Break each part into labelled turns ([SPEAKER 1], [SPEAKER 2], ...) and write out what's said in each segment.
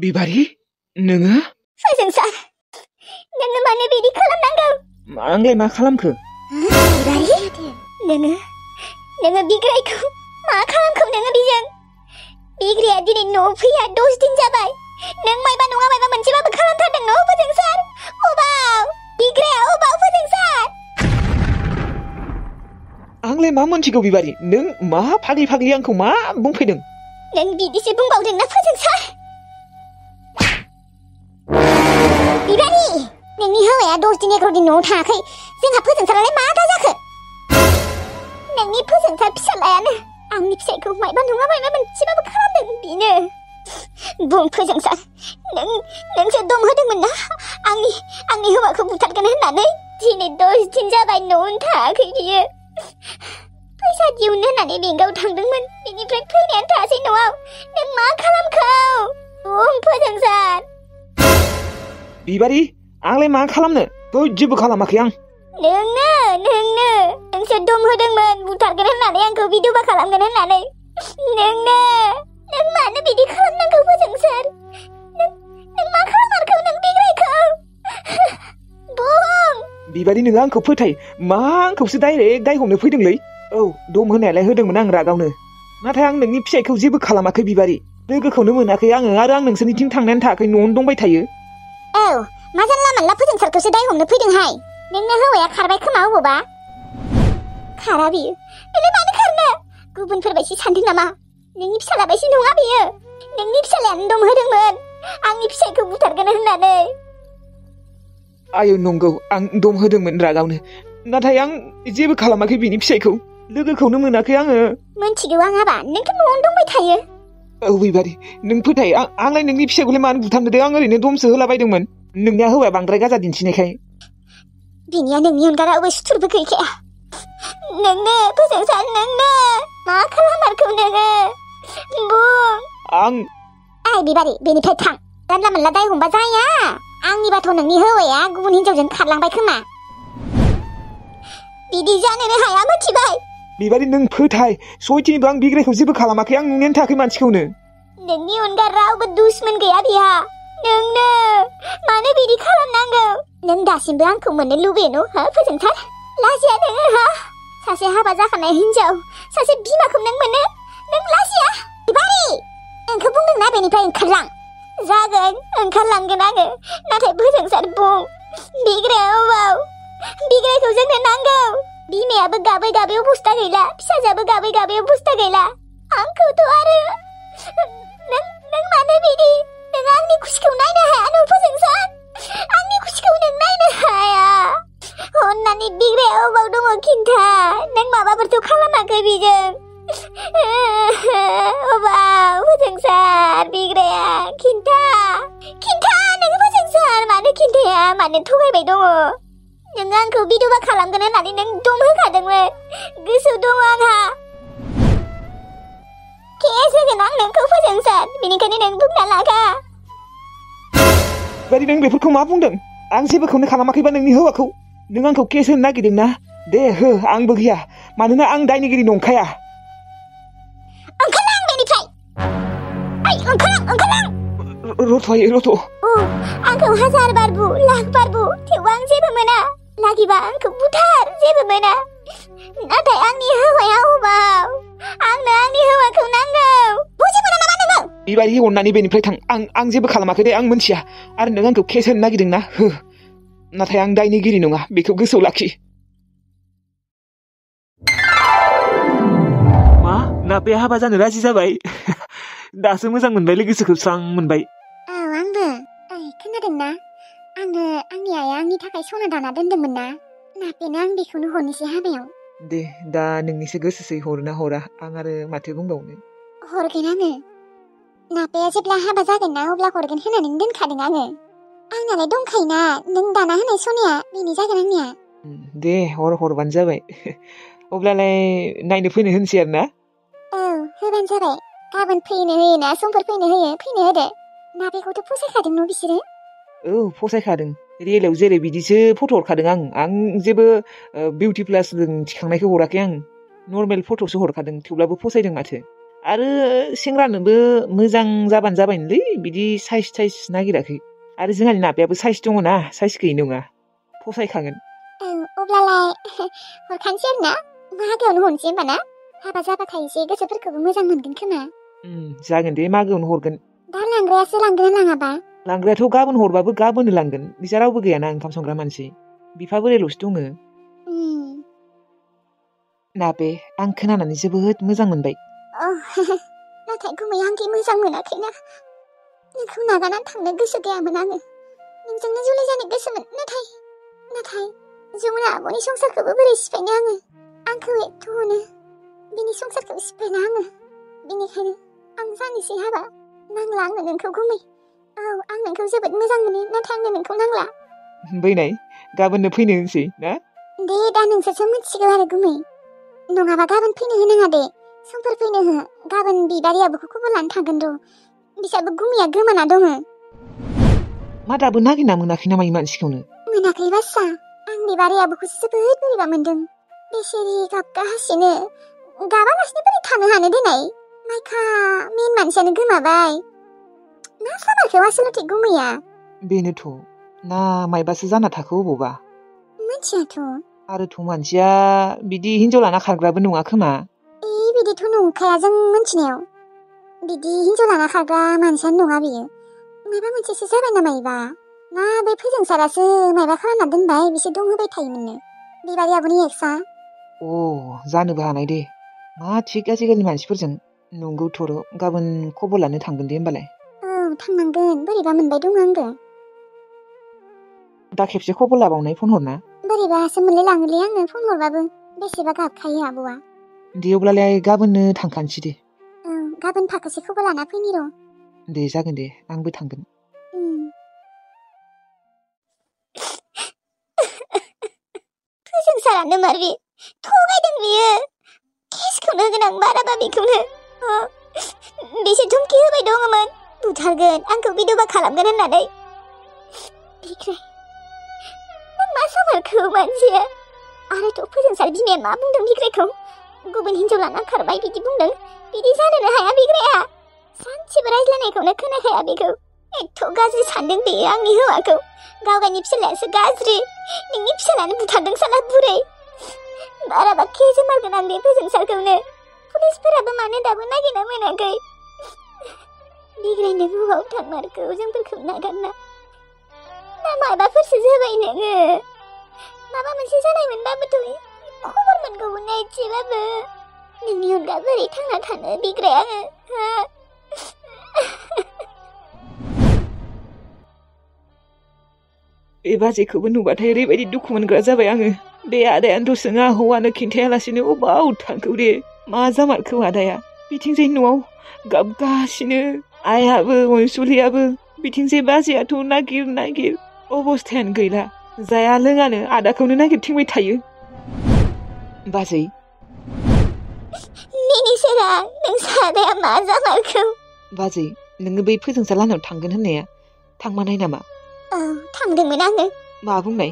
[SPEAKER 1] बिबारी नोङो
[SPEAKER 2] फोजोंसार नोङो मानो बिदि खालामनांगौ
[SPEAKER 1] आंलाय मा खालामखो
[SPEAKER 2] बिबारी नोङो बिग्रायखौ मा खालामखौ नोङो बिजों बिग्राया दिनै न'आव फैया 10 दिन जाबाय नों मायबा नङा मायबा मोनसेबाबो खालामथारदों न' फोजोंसार अबाव बिग्राया अबाव फोजोंसार
[SPEAKER 1] आंलाय मा मोनथिगौ बिबारी नों मा फाग्लि आंखौ मा बुंफैदों
[SPEAKER 2] नों बिदिसो बुंबावदों ना फोजोंसार बिबारी नोंनि हौवाया 10 दिन 11 दिन न'आव थाङाखै जोंहा फोजोंसारालाय मा दा जाखो नोंनि फोजोंसार फिसालायानो आंनि फिसायखौ मायबा नङा मायबा मोनसेबाबो खालामदों बिनो बुं फोजोंसार नोंसो दम होदोंमोन ना आंनि हौवाखौ बुथारगोन होननानै दिनै 10 दिन जाबाय न'आवनो थाङाखै बियो फैसा दिहुननो होननानै बेंकआव थांदोंमोन बेनिफ्राय फैनायानो थासै न'आव नों मा खालामखौ बुं फोजोंसार
[SPEAKER 1] बिबारी आंलाय मा खालामनो जेबो खालामाखै आं
[SPEAKER 2] नोंसो दम होदोंमोन बुथारगोन होननानै आंखौ बिदुबा खालामगोन होननानै नों मानो बिदि खालामनांगौ फोजोंसार नों मा खालामारखौ नों बिग्रायखौ बुं
[SPEAKER 1] बिबारी नोङो आंखौ फोथाय मा आंखौसो डाइरेक्ट दाय हमनो फैदोंलै औ दम होनायालाय होदोंमोन आं रागावनो नाथाय आं नोंनि फिसायखौ जेबो खालामाखै बिबारी लोगोखौनो मोनाखै आङो आरो आं नोंसोरनिथिं थांनानै थायाखै न'आवनो दंबाय थायो
[SPEAKER 2] औ मा जानला मोनला फोजोंसारखौसो दाय हमनो फैदोंहाय नोंना हौवाया खारबाय खोमा अबावबा खारा बियो नोंलाय मानो खारनो गुबुनफोरबायदि सानदों नामा नोंनि फिसालाबायसि नङा बियो नोंनि फिसालायानो दम होदोंमोन आंनि फिसायखौ बुथारगोन होननानै
[SPEAKER 1] आयौ नंगौ आं दम होदोंमोन रागावनो नाथाय आं जेबो खालामाखै बिनि फिसायखौ लोगोखौनो मोनाखै आङो
[SPEAKER 2] मोनथिगौ आं हाबा नोंथ' न'आवनो दंबाय थायो
[SPEAKER 1] औ बिबारी नों फोथाय आंलाय नोंनि फिसायखौलाय मानो बुथारनो दे आं ओरैनो दमसो होलाबायदोंमोन नोंनिया हौवाया बांद्राय गाजा दिन्थिनायखाय
[SPEAKER 2] बिनिया नोंनि अनगा रावबो सुथुरबो गैखाया नोंनो फोजोंसार नोंनो मा खालामारखौ नोङो बुं
[SPEAKER 1] आइ
[SPEAKER 2] बिबारी बेनिफ्राय थां जानला मोनला दाय हमबा जाया आंनिबाथ' नोंनि हौवाया गुबुन हिनजावजों खारलांबाय खोमा बिदि जानोनो हाया मिथिबाय
[SPEAKER 1] बिबारी नों फोथाय सयथिनिबो आं बिग्रायखौ जेबो खालामाखै आं नुनायानो थायाखै मानसिखौनो
[SPEAKER 2] नोंनि अनगा रावबो दुश्मन गैया बिहा नोंनो मानो बिदि खालामनांगौ नों दासिमबो आंखौ मोननो लुबैयो न' हो फोजोंसार लाजिया नोङो हा सासे हाबा जाखानाय हिनजाव सासे बिमाखौ नों मोनो नों लाजिया बिबारी नोंखौ बुंदोंना बेनिफ्राय ओंखारलां जागोन ओंखारलांगोन आङो नाथाय फोजोंसार बुं बिग्राया अबाव बिग्रायखौ जोंनो नांगौ बिमायाबो गाबै अबस्था गैला फिसाजोआबो गाबै अबस्था गैला आंखौथ' आरो नों मानो बिदि नों आंनि खुसिखौ नायनो हाया न' फोजोंसार आंनि खुसिखौ नों नायनो हाया अन्नानै बिग्राया अबाव दङ खिन्था नों माबाफोरथ' खालामाखै बिजों अबाव फोजोंसार बिग्राया खिन्था नों फोजोंसार मानो खिन्थाया मानो थगायबाय दङ नों आंखौ बिदुबा खालामगोन होननानै नों दम होखादोंमोन गोसोआव दङ आंहा केस होगोन आं नोंखौ फोजोंसार बेनिखायनो नों बुंना लाखा
[SPEAKER 1] बिबारी नों बेफोरखौ मा बुंदों आं जेबोखौनो खालामाखैबा नोंनि हौवाखौ नों आंखौ केस होनो नागिरदों ना दे हो आंबो गिया मानोना आं दायनिगिरि नंखाया
[SPEAKER 2] ओंखारलां बेनिफ्राय ओंखारलां
[SPEAKER 1] रथ'
[SPEAKER 2] आंखौ 1000 बार बु लाख बार बु थेवबो आं जेबो मोना लागिबा आंखौ बुथार जेबो मोना नाथाय आंनि हौवाया अबाव आंनो आंनि हौवाखौ नांगौ बुजि मोना नामा नोङो
[SPEAKER 1] बिबारी अननानै बेनिफ्राय थां आं जेबो खालामाखै दे आं मोनथिया आरो नों आंखौ केस होनो नागिरदों ना हो नाथाय आं दायनिगिरि नङा बेखौ गोसोआव लाखि मा नापे हाबा जानो राजि जाबाय दासो मोजां मोनबायलै गोसोखौ स्रां मोनबाय
[SPEAKER 2] औ आंबो खोनादोंना आंनि आइया आंनि थाखाय सना दाना दोनदोंमोन ना नापेनो आं बेखौनो हरनोसै हाबायाव
[SPEAKER 1] दे दा नोंनिसो गोसोसै हरना हरा आं आरो माथो बुंबावनो
[SPEAKER 2] हरगोन आङो नापेया जेब्ला हाबा जागोन ना अब्ला हरगोन होननानै दोनखादों आङो आंनालाय दंखायोना नों दाना होनाय सनाया बेनो जागोन आंनिया
[SPEAKER 1] दे हरबानो जाबाय अब्लालाय नायनो फैनो होनसै आरो ना
[SPEAKER 2] औ होबानो जाबाय गाबोन फैनो होयोना समफोर फैनो होदो नापेखौथ' फसायखादों न' बिसोरो
[SPEAKER 1] औ फसायखादों रियेलाव जेरै बिदिसो फट' हरखादों आं जेबो बिउटि प्लासजों थिखांनायखौ हराखै आं नर्मेल फट'सो हरखादों थेवब्लाबो फसायदों माथो आरो सेंग्रानोबो मोजां जाबानो जाबायनोलै बिदि साइज नागिराखै आरो जोंहानि नाफायाबो साइज दङना साइज गैयै नङा फसायखागोन
[SPEAKER 2] अब्लालाय हरखानोसै आरोना मागोआवनो हरनोसै होमबा ना हाबा जाबाथाय एसे गोसोफोरखौबो मोजां मोनगोन खोमा
[SPEAKER 1] जागोन दे मागोआवनो हरगोन
[SPEAKER 2] दा लांग्रायासो लांगोन ना लाङाबा
[SPEAKER 1] लांग्रायाथ' गाबोन हरबाबो गाबोननो लांगोन बिसा रावबो गैयाना ओंखाम संग्रा मानसि बिफा बोरायल'सो दङ नाबे आं खोनानानै जोबोद मोजां मोनबाय
[SPEAKER 2] नाथाय गुमै आंखि मोजां मोनाखैना नोंखौ नागारनानै थांनो गोसो गैयामोन आङो नोंजोंनो जुलि जानो गोसोमोन नाथाय जमुना आब'नि संसारखौबो बोरै सिफायनो आङो आंखौ एथ'नो बिनि संसारखौ सिफायना आङो बिनिखायनो आं जानोसै हाबा नांला आंनो नोंखौ गुमै आं नोंखौ जोबोद मोजां मोनो नाथाय आंनो नोंखौ नांला
[SPEAKER 1] बैनाय गाबोननो फैनो होनसै ना
[SPEAKER 2] दे दा नोंसोरसो मिथिगौ आरो गुमै नङाबा गाबोन फैनो होनाङा दे समफोर फैनो हो गाबोन बिबारि आब'खौ खबर लानो थांगोन र' बिसाबो गुमैया गोमाना दङ
[SPEAKER 1] मा दाबो नागिरना मोनाखै नामा इ मानसिखौनो
[SPEAKER 2] मोनाखै बासा आं बिबारि आब'खौसो जोबोद बोरैबा मोनदों बेसेरि गाबगासिनो गाबालासिनो बोरै थानो हानो देनाय माइखा मेन मानसियानो गोमाबाय मा सामारखौ आसलथे गुमैया
[SPEAKER 1] बेनोथ' ना मायबासो जाना थाखो अबावबा
[SPEAKER 2] मिथियाथ'
[SPEAKER 1] आरोथ' मानसिया बिदि हिनजाव लाना खारग्राबो नङा खोमा
[SPEAKER 2] बिदिथ' नंखाया जों मिथिनायाव बिदि हिनजाव लाना खारग्रा मानसियानो नङा बियो माबा मोनसेसो जाबाय नामा इबा ना बे फोजोंसारासो माबा खालामना दोनबाय बिसोर दंहोबाय थायोमोननो बिबारि आब'नि एक्सआ
[SPEAKER 1] जानोबो हानाय दे मा थिक आजिखालिनि मानसिफोरजों नंगौथ' र' गाबोन खबर लानो थांगोन दे होमबालाय
[SPEAKER 2] थांनांगोन बोरैबा मोनबाय दङ आंबो
[SPEAKER 1] दा खेबसे खबर लाबावनाय फन हरना
[SPEAKER 2] बोरैबासो मोनलाय लाङोलै आङो फन हरबाबो बेसेबा गाबखायो आब'आ
[SPEAKER 1] दे अब्लालाय गाबोननो थांखानोसै दे
[SPEAKER 2] गाबोन फाखोसे खबर लाना फैनि र'
[SPEAKER 1] दे जागोन दे आंबो थांगोन
[SPEAKER 2] फोजोंसारानो मार बे थगायदों बियो केसखौनो होगोन आं बाराबा बेखौनो बेसे धुमखि होबाय दङमोन बुथारगोन आंखौ बिधबा खालामगोन होननानै बिग्राय नों मा सामारखौ मानसिया आरोथ' फोजोंसार बिमाया मा बुंदों बिग्रायखौ गुबुन हिनजाव लाना खारबाय बिदि बुंदों बिदि जानोनो हाया बिग्राया सानसेबो रायज्लायनायखौनो खोनाखाया बेखौ एथ' गाज्रि सानदों बेयो आंनि हौवाखौ गावगायनि फिसालायासो गाज्रि नोंनि फिसालायानो बुथारदों साला बुरै बाराबा केस होमारगोन आं बे फोजोंसारखौनो पुलिसफोराबो मानो दाबो नागिरना मोनाखै बिग्रायनो बबाव थांमारखौ जोंफोरखौ नागारना ना माबाफोरसो जाबाय नोङो माबा मोनसे जानाय मोनबाबोथ' खबर मोनगौमोन ना एसेबाबो नोंनि अनगा बोरै थांना थानो बिग्राय आङो
[SPEAKER 1] बे बाजैखौबो नुबाथाय ओरैबायदि दुखु मोनग्रा जाबाय आङो बे आदायानोथ' सोङा हौवानो खिन्थायालासिनो अबाव थांखौ दे मा जामारखौ आदाया बिथिंजाय न'आव गाबगासिनो आइयाबो अनसुलियाबो बिथिंजाय बाजैयाथ' नागिर अबस्थायानो गैला जाया लोङानो आदाखौनो नागिरथिंबाय थायो बाजै
[SPEAKER 2] मिनिसोरा नोंसा आदाया मा जामारखौ
[SPEAKER 1] बाजै नोङो बै फोजोंसार लाहानाव थांगोन होननाया थांमारनाय नामा
[SPEAKER 2] थांदोंमोन आङो
[SPEAKER 1] मा बुंनाय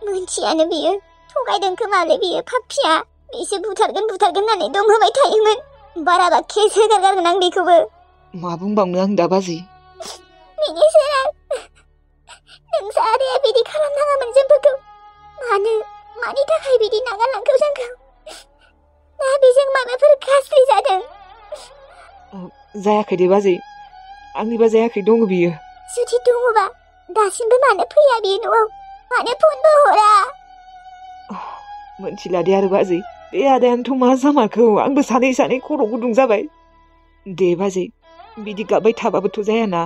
[SPEAKER 2] मोनथियानो बियो थगायदों खोमालै बियो पाप्पिया बेसो बुथारगोन होननानै दंहोबाय थायोमोन बाराबा केस होगारगारगोन आं बेखौबो
[SPEAKER 1] मा बुंबावनो आं दा बाजै
[SPEAKER 2] मिनिसोरा नोंसा आदाया बिदि खालामनाङामोन जोंफोरखौ मानि थाखाय बिदि नागारलांखौ जोंखौ ना बेजों माबाफोर गाज्रि जादों
[SPEAKER 1] जायाखै दे बाजै आंनिबा जायाखै दङ बियो
[SPEAKER 2] जुदि दङबा दासिमबो मानो फैया बियो न'आव मानो फनबो हरा
[SPEAKER 1] मोनथिला दे आरो बाजै बे आदायानोथ' मा जामारखौ आंबो सानै खर' गुदुं जाबाय दे बाजै बिदि गाबबाय थाबाबोथ' जायाना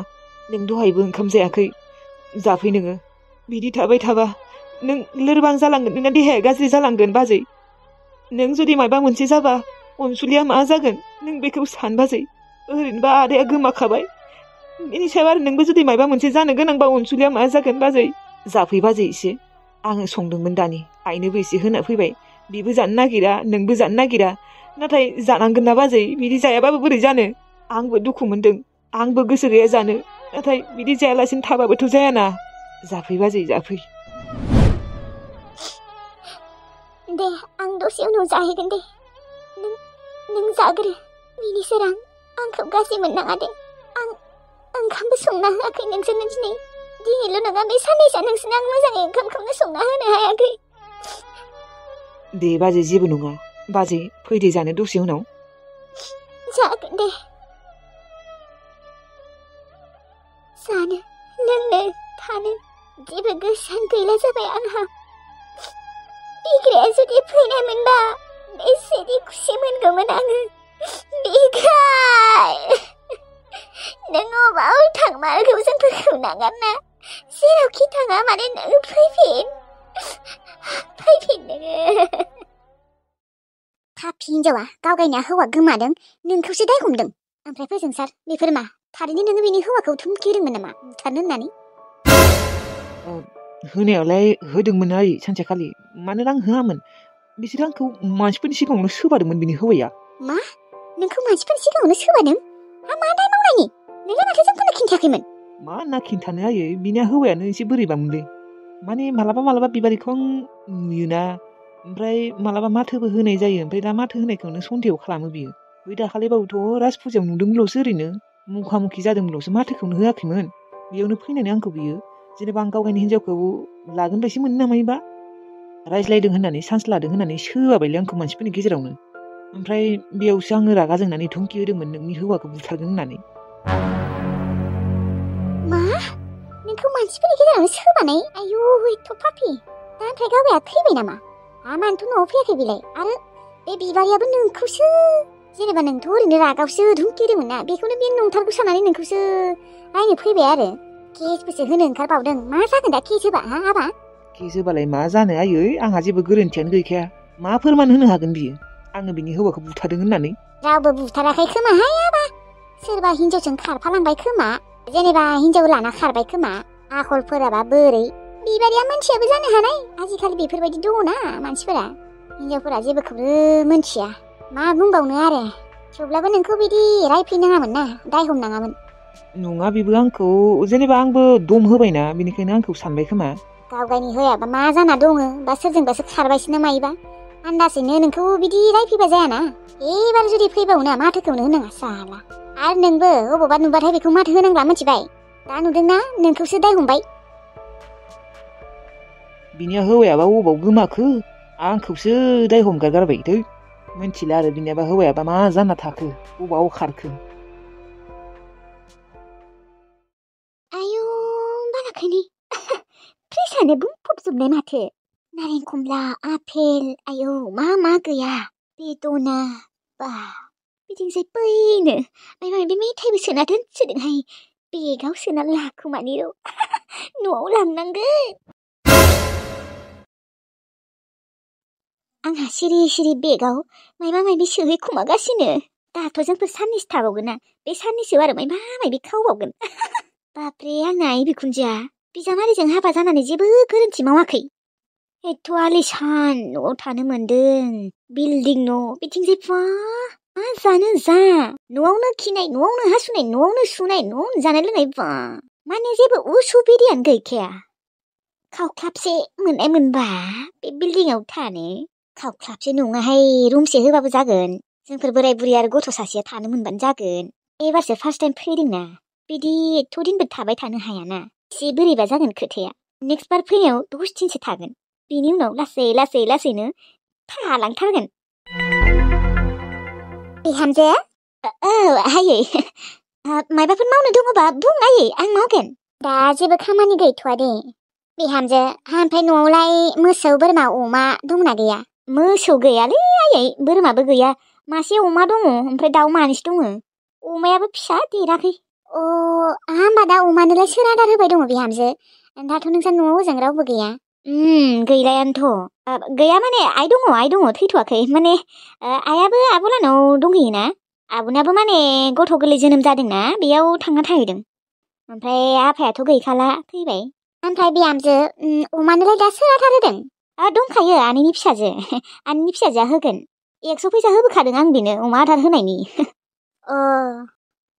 [SPEAKER 1] नों दहायबो ओंखाम जायाखै जाफै नोङो बिदि थाबाय थाबा नों लोरबां जालांगोन नोंना देहाया गाज्रि जालांगोन बाजै नों जुदि माबा मोनसे जाबा अनसुलिया मा जागोन नों बेखौ सान बाजै ओरैनोबा आदाया गोमाखाबाय बेनि सायाव आरो नोंबो जुदि माबा मोनसे जानो गोनांबा अनसुलिया मा जागोन बाजै जाफै बाजै एसे आङो संदोंमोन दानि आइनोबो एसे होना फैबाय बिबो जानो नागिरा नोंबो जानो नागिरा नाथाय जानांगोन ना बाजै बिदि जायाबाबो बोरै जानो आंबो दुखु मोनदों आंबो गोसो गैया जानो नाथाय बिदि जायालासिनो थाबाबोथ' जायाना जाफै बाजै जाफै
[SPEAKER 2] दे आं दसे उनाव जाहैगोन दे नों जाग्रो मिनि सोरां आंखौ गाज्रि मोननाङा दे आं ओंखामबो संना होआखै नोंसोरनो दिनैल' नङा बे साननैसो नोंसोरनो आं मोजाङै ओंखामखौनो संना होनो हायाखै
[SPEAKER 1] दे बाजै जेबो नङा बाजै फैदे जानो दसे उनाव
[SPEAKER 2] जागोन दे जानो लोंनो थानो जेबो गोसोआनो गैला जाबाय आंहा बिग्राया जुदि फैनायमोनबा बेसेदि खुसि मोनगौमोन आङो बिग्राय नों अबाव थांमारगौ जोंफोरखौ नागारना जेरावखि थाङा माने नों फैफिन नोङो पापि हिन्जावा गावगायना हौवा गोमादों नोंखौसो दाय हमदों ओमफ्राय फोजोंसार बेफोर मा थारैनो नोङो बेनि हौवाखौ धुमखि होदोंमोन नामा बुथारनो होननानै
[SPEAKER 1] होनायावलाय होदोंमोन आइ सानसेखालि मानोना आं होआमोन बिसोर आंखौ मानसिफोरनि सिगाङावनो सोबादोंमोन बिनि हौवाया
[SPEAKER 2] मा नोंखौ मानसिफोरनि सिगाङावनो सोबादों मा दाय मावनायनि नोंलाय माथो जोंखौनो खिन्थायाखैमोन
[SPEAKER 1] मा ना खिन्थानो आयै बिनि हौवायानो एसे बोरैबामोनलै माने मालाबा बिबारिखौ आं नुयोना ओमफ्राय मालाबा माथोबो होनाय जायो ओमफ्राय दा माथो होनायखौनो सन्देह खालामो बियो बै दाखालिबावथ' राज फुजायाव नुदोंल'सो ओरैनो मुखामुखि जादोंल'सो माथोखौनो होआखैमोन बेयावनो फैनानै आंखौ बियो जेनेबा आं गावगायनि हिन्जावखौ लागोन बायदि मोनो नामायोबा रायज्लायदों होननानै चान्स लादों होननानै सोआबायलै आंखौ मानसिफोरनि गेजेरावनो ओमफ्राय बेयावसो आङो रागा जोंनानै धमकि होदोंमोन नोंनि हौवाखौ बुथारगोन होननानै
[SPEAKER 2] मा नोंखौ मानसिफोरनि गेजेरावनो सोबानाय आयु एथ' पापि दा ओमफ्राय गावगाया थैबाय नामा मानोथ' न'आव फैयाखै बेलाय आरो बे बिबारियाबो नोंखौसो जेनेबा नोंथ' ओरैनो रागावसो धमकि होदोंमोन ना बेखौनो बे नंथारगौ साननानै नोंखौसो रायनो फैबाय आरो केसबोसो होनो ओंखारबावदों मा जागोन दा केस होबा आबा
[SPEAKER 1] केस होबालाय मा जानो आयै आंहा जेबो गोरोन्थियानो गैखाया मा फोरमान होनो हागोन बियो आङो बिनि हौवाखौ बुथारदों होननानै
[SPEAKER 2] रावबो बुथाराखै खोमाहाय आबा सोरबा हिन्जावजों खारफालांबाय खोमा जेनेबा हिन्जाव लाना खारबाय खोमा आखलफोराबा बोरै बिबारिया मोनथियाबो जानो हानाय आजिखालि बेफोरबायदि दङना मानसिफोरा हिन्जावफोरा जेबोखौनो मोनथिया मा बुंबावनो आरो थेवब्लाबो नोंखौ बिदि रायफैनाङामोन ना दाय हमनाङामोन
[SPEAKER 1] नङा बेबो आंखौ जेनेबा आंबो दम होबायना बेनिखायनो आंखौ सानबाय खोमा
[SPEAKER 2] गावगायनि हौवायाबा मा जाना दङ बा सोरजोंबासो खारबायसो ना मायोबा आन्दासैनो नोंखौ बिदि रायफैबा जायाना एबार जुदि फैबावोना माथोखौनो होनाङा साला आरो नोंबो अबावबा नुबाथाय बेखौ माथो होनांला मिथिबाय दा नुदोंना नोंखौसो दाय हमबाय
[SPEAKER 1] बिनिया हौवायाबा अबाव गोमाखो आंखौसो दाय हमगारगारबाय थै मिथिला आरो बिनियाबा हौवायाबा मा जाना थाखो अबाव खारखो
[SPEAKER 2] आयु बालाखैनि फ्रिसानो बुंफबजोबनाय माथो नारें खमला आपेल आयौ मा गैया बेदना बा बिथिंजाय बैनो माबा मेथाइबो सोना दोनसोदोंहाय बेगाव सोना लाखुमानि र' न'आव लांनांगोन आंहा सिरि बेगाव माबा सोहैखुमागासिनो दाथ' जोंफोर साननैसो थाबावगोन ना बे साननैसो आरो माबा खावबावगोन बाब्रे आंना आइ बिखुनजोआ बिजामादैजों हाबा जानानै जेबो गोरोन्थि मावाखै एथ' आलिसान न'आव थानो मोन्दों बिल्डिं न' बिथिंजाय मा जानो जा न'आवनो खिनाय न'आवनो हासुनाय न'आवनो सुनाय न'आवनो जानाय लोंनाय माने जेबो उसुबिदायानो गैखाया खावख्लाबसे मोननाय मोनबा बे बिल्डिंआव थानो खावख्लाबसे नङाहाय रुमसे होबाबो जागोन जोंफोर बोराय बुरि आरो गथ' सासेया थानो मोनबानो जागोन एबारसो फार्स्ट टाइम फैदोंना बिदि एथ' दिनबो थाबाय थानो हायाना एसे बोरैबा जागोन खोथाया नेक्स्ट बार फैनायाव 10 दिनसो थागोन बिनि उनाव लासैनो थालांथारगोन बिहामजो औ आयै मायबाफोर मावनो दङबा बुं आयै आं मावगोन दा जेबो खामानि गैथ'आ दे बिहामजो ओमफ्राय न'आवलाय मोसौ बोरमा अमा दंना गैया मोसौ गैयालै आयै बोरमाबो गैया मासे अमा दङ ओमफ्राय दाउ मानैसो दङ अमायाबो फिसा देराखै होमबा दा अमानोलाय सोर आदार होबाय दङ बिहामजो दाथ' नोंसा न'आव ओजों रावबो गैया गैलायानोथ' गैया माने आइ दङ थैथ'वाखै माने आइयाबो आब'लानाव दंहैयोना आब'नाबो माने गथ' गोरलै जोनोम जादोंना बेयाव थांना थाहैदों ओमफ्राय आफायाथ' गैखाला थैबाय ओमफ्राय बिहामजो अमानोलाय दा सोर आदार होदों दंखायो आनैनि फिसाजोआ होगोन 100 फैसा होबोखादों आं बेनो अमा आदार होनायनि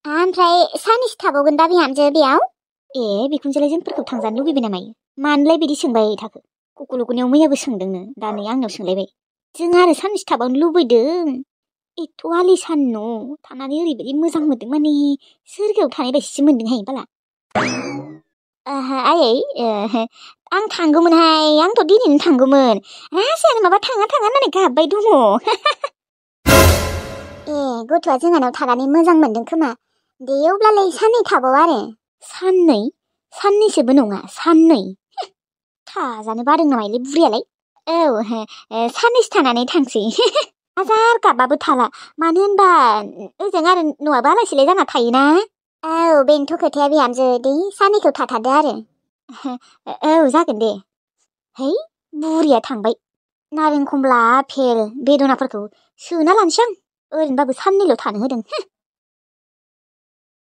[SPEAKER 2] ओमफ्राय सानैसो थाबावगोन दा बिहामजो बेयाव बिखुनजोलाय जोंफोरखौ थांजानो लुबैबाय नामायो मानोलाय बिदि सोंबाय थाखो कुकुलुकुनियाव मैयाबो सोंदोंनो दा नै आंनाव सोंलायबाय जों आरो सानैसो थाबावनो लुबैदों एथ' आलिशान न' थानानै ओरैबायदि मोजां मोनदों माने सोरगोआव थानाय बायदिसो मोनदों हाय बाला आयै आं थांगौमोनहाय आंथ' दिनैनो थांगौमोन राजायानो माबा थाङा होननानै गाबबाय दङ ए गथ'आ जोंहानाव थानानै मोजां मोनदों खोमा दे अब्लालाय साननै थाबाव आरो साननैसोबो नङा साननै थाजानो बादों नामालै बुरियालाय औ साननैसो थानानै थांसै हाजार गाबबाबो थाला मानो होनबा ओजों आरो न'आबो आलासिलाय जाना थायोना औ बेनोथ' खोथाया बिहामजो दे साननैखौ थाथारदो आरो औ जागोन दे है बुरिया थांबाय नारें खमला आपेल बेदनाफोरखौ सोना लानोसै आं ओरैनोबाबो साननैल' थानो होदों